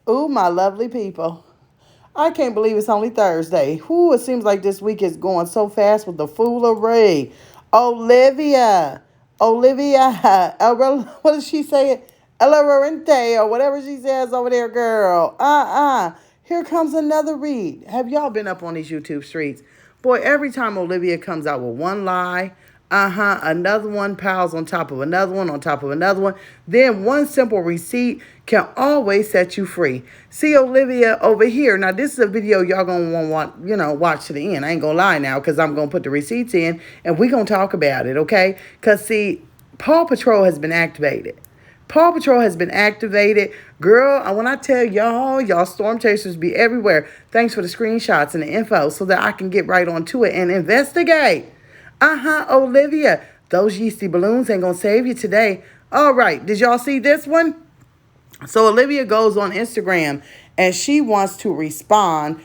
Ooh, my lovely people. I can't believe it's only Thursday. Whew, it seems like this week is going so fast with the foolery. Olivia. Olivia. What does she say? Ella Rorente or whatever she says over there, girl. Here comes another read. Have y'all been up on these YouTube streets? Boy, every time Olivia comes out with one lie, another one piles on top of another one on top of another one. Then one simple receipt can always set you free. See Olivia over here. Now this is a video y'all gonna want watch to the end. I ain't gonna lie now because I'm gonna put the receipts in and we gonna talk about it, okay? Cause see, Paw Patrol has been activated. Paw Patrol has been activated. Girl, when I tell y'all storm chasers be everywhere. Thanks for the screenshots and the info so that I can get right onto it and investigate. Olivia, those yeasty balloons ain't gonna save you today. All right, did y'all see this one? So Olivia goes on Instagram and she wants to respond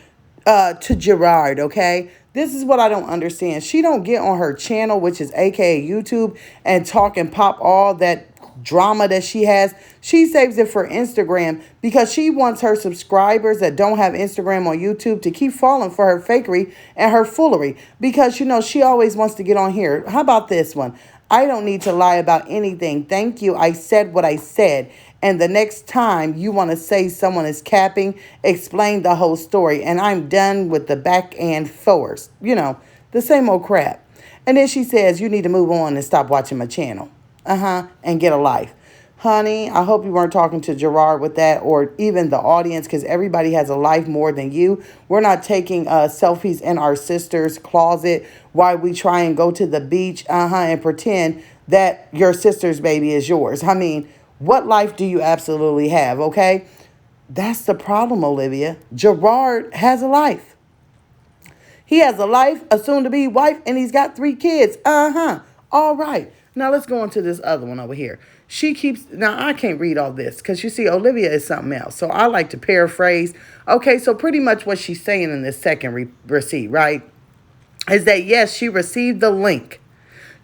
to Gerard, okay? This is what I don't understand. She don't get on her channel, which is aka YouTube, and talk and pop all that drama that she has. She saves it for Instagram because she wants her subscribers that don't have Instagram on YouTube to keep falling for her fakery and her foolery because she always wants to get on here. How about this one? I don't need to lie about anything. Thank you. I said what I said. And the next time you want to say someone is capping, explain the whole story. And I'm done with the back and forth. The same old crap. And then she says, you need to move on and stop watching my channel. And get a life. Honey, I hope you weren't talking to Gerard with that or even the audience because everybody has a life more than you. We're not taking selfies in our sister's closet while we try and go to the beach and pretend that your sister's baby is yours. I mean, what life do you absolutely have, okay? That's the problem, Olivia. Gerard has a life. He has a life, a soon-to-be wife, and he's got 3 kids. All right. Now, let's go on to this other one over here. Now, I can't read all this because you see, Olivia is something else. So I like to paraphrase. Okay, so pretty much what she's saying in this second receipt, right, is that, yes, she received the link.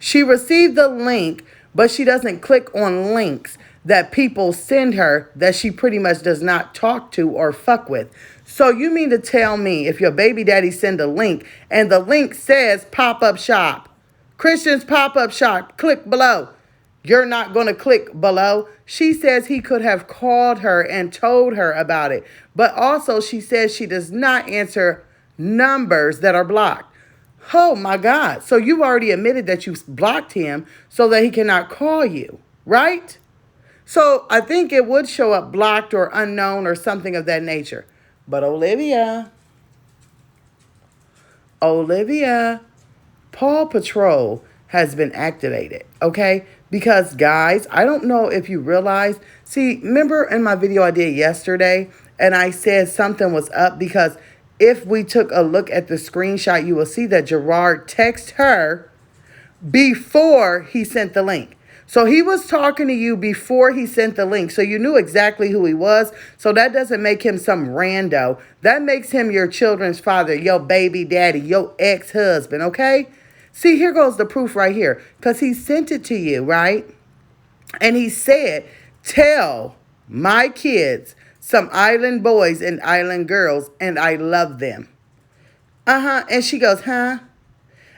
She received the link, but she doesn't click on links that people send her that she pretty much does not talk to or fuck with. So you mean to tell me if your baby daddy send a link and the link says pop-up shop, Christian's pop-up shop, click below. You're not going to click below. She says he could have called her and told her about it. But also she says she does not answer numbers that are blocked. Oh my God. So you've already admitted that you blocked him so that he cannot call you, right? So I think it would show up blocked or unknown or something of that nature. But Olivia, Paw Patrol has been activated, okay? Because, guys, I don't know if you realize. See, remember in my video I did yesterday, and I said something was up because if we took a look at the screenshot, you will see that Gerard texted her before he sent the link. So he was talking to you before he sent the link. So you knew exactly who he was. So that doesn't make him some rando. That makes him your children's father, your baby daddy, your ex-husband, okay? See, here goes the proof right here. Because he sent it to you, right? And he said, tell my kids some island boys and island girls, and I love them. And she goes, huh?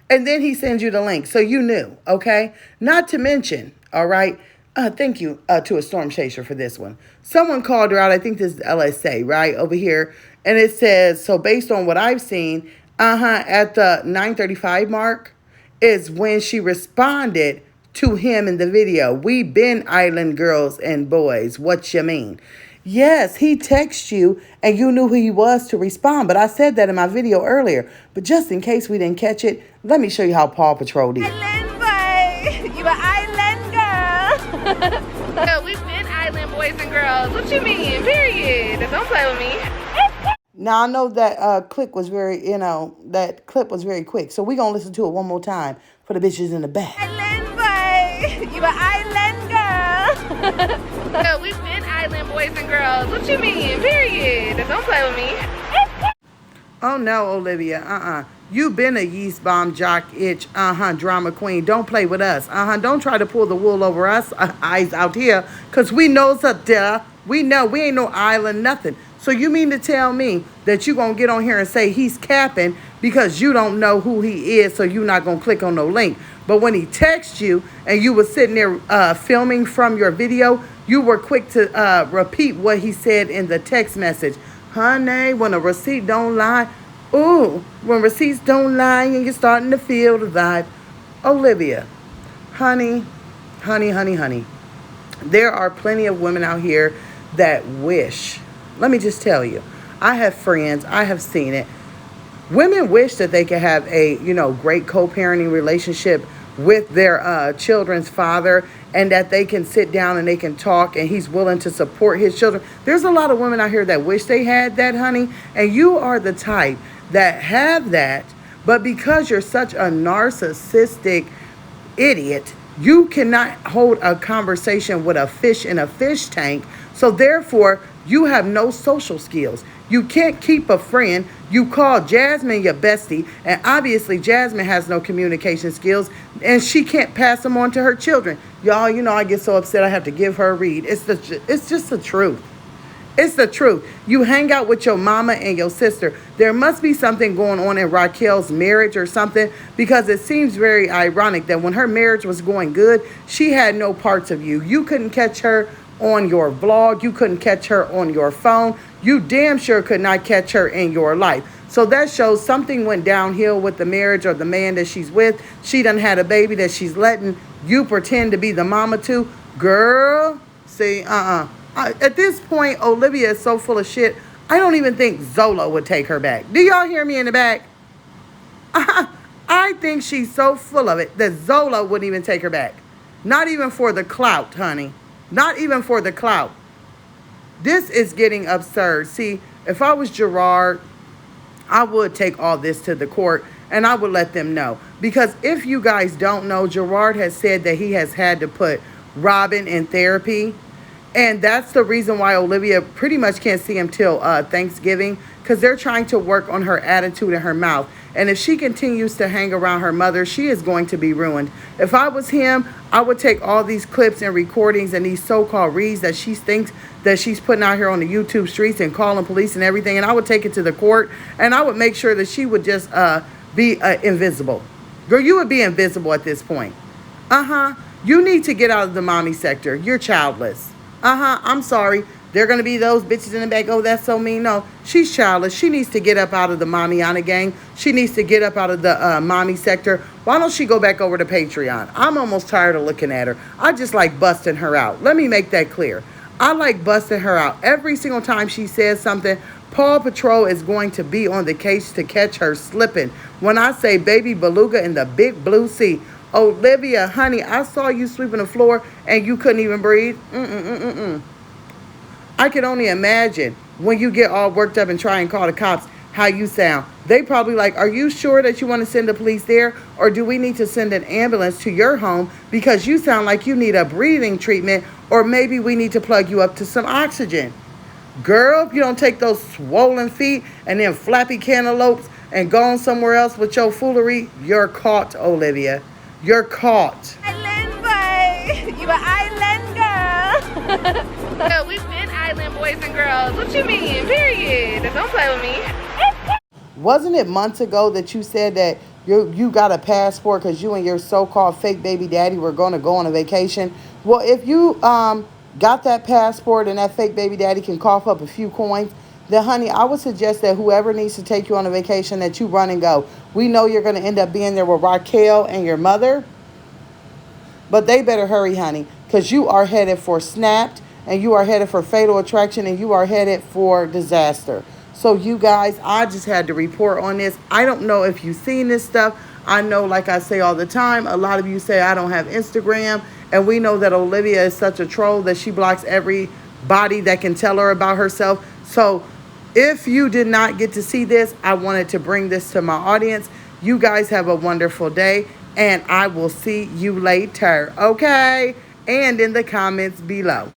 And then he sends you the link. So you knew, okay? Not to mention, all right? Thank you to a storm chaser for this one. Someone called her out. I think this is LSA, right? Over here. And it says, so based on what I've seen, at the 9:35 mark is when she responded to him in the video. We been island girls and boys. What you mean? Yes, he texted you and you knew who he was to respond. But I said that in my video earlier. But just in case we didn't catch it, let me show you how Paw Patrol did. Island boy, you an island girl. So we've been island boys and girls. What you mean? Period. Don't play with me. Now, I know that clip was very quick. So we're going to listen to it one more time for the bitches in the back. Island boy, you an island girl. So we've been island boys and girls. What you mean? Period. Don't play with me. Oh, no, Olivia. You been a yeast bomb, jock itch, drama queen. Don't play with us. Don't try to pull the wool over us eyes out here. Because we knows up there. We know we ain't no island, nothing. So you mean to tell me that you going to get on here and say he's capping because you don't know who he is, so you're not going to click on no link. But when he texts you and you were sitting there filming from your video, you were quick to repeat what he said in the text message. Honey, when a receipt don't lie, ooh, when receipts don't lie and you're starting to feel the vibe. Olivia, honey, honey. There are plenty of women out here that wish. Let me just tell you, I have friends, I have seen it. Women wish that they could have a, great co-parenting relationship with their children's father, and that they can sit down and they can talk and he's willing to support his children. There's a lot of women out here that wish they had that, honey, and you are the type that have that, but because you're such a narcissistic idiot, you cannot hold a conversation with a fish in a fish tank. So therefore, you have no social skills. You can't keep a friend. You call Jasmine your bestie, and obviously Jasmine has no communication skills, and she can't pass them on to her children. Y'all, I get so upset I have to give her a read. It's just the truth. It's the truth. You hang out with your mama and your sister. There must be something going on in Raquel's marriage or something, because it seems very ironic that when her marriage was going good, she had no parts of you. You couldn't catch her on your vlog. You couldn't catch her on your phone. You damn sure could not catch her in your life. So that shows something went downhill with the marriage or the man that she's with. She done had a baby that she's letting you pretend to be the mama to. Girl, see, at this point, Olivia is so full of shit, I don't even think Zola would take her back. Do y'all hear me in the back? I think she's so full of it that Zola wouldn't even take her back. Not even for the clout, honey. Not even for the clout. This is getting absurd. See, if I was Gerard, I would take all this to the court and I would let them know. Because if you guys don't know, Gerard has said that he has had to put Robin in therapy. And that's the reason why Olivia pretty much can't see him till Thanksgiving, because they're trying to work on her attitude and her mouth. And if she continues to hang around her mother, she is going to be ruined. If I was him, I would take all these clips and recordings and these so-called reads that she thinks that she's putting out here on the YouTube streets and calling police and everything, and I would take it to the court, and I would make sure that she would just be invisible. Girl, you would be invisible at this point. You need to get out of the mommy sector. You're childless. I'm sorry. They're going to be those bitches in the back. Oh, that's so mean. No, she's childless. She needs to get up out of the Mamiana gang. She needs to get up out of the mommy sector. Why don't she go back over to Patreon? I'm almost tired of looking at her. I just like busting her out. Let me make that clear. I like busting her out. Every single time she says something, Paw Patrol is going to be on the case to catch her slipping. When I say baby beluga in the big blue sea, Olivia, honey, I saw you sweeping the floor and you couldn't even breathe. I can only imagine when you get all worked up and try and call the cops how you sound. They probably like, are you sure that you want to send the police there? Or do we need to send an ambulance to your home because you sound like you need a breathing treatment, or maybe we need to plug you up to some oxygen? Girl, if you don't take those swollen feet and then flappy cantaloupes and go on somewhere else with your foolery, you're caught, Olivia. You're caught. Island boy. You an island girl. So we've been island boys and girls. What you mean? Period. Don't play with me. Wasn't it months ago that you said that you got a passport because you and your so-called fake baby daddy were going to go on a vacation? Well, if you got that passport and that fake baby daddy can cough up a few coins, then, honey, I would suggest that whoever needs to take you on a vacation, that you run and go. We know you're going to end up being there with Raquel and your mother, but they better hurry, honey, because you are headed for Snapped, and you are headed for Fatal Attraction, and you are headed for disaster. So, you guys, I just had to report on this. I don't know if you've seen this stuff. I know, like I say all the time, a lot of you say I don't have Instagram, and we know that Olivia is such a troll that she blocks everybody that can tell her about herself. So, if you did not get to see this, I wanted to bring this to my audience. You guys have a wonderful day, and I will see you later, okay? And in the comments below.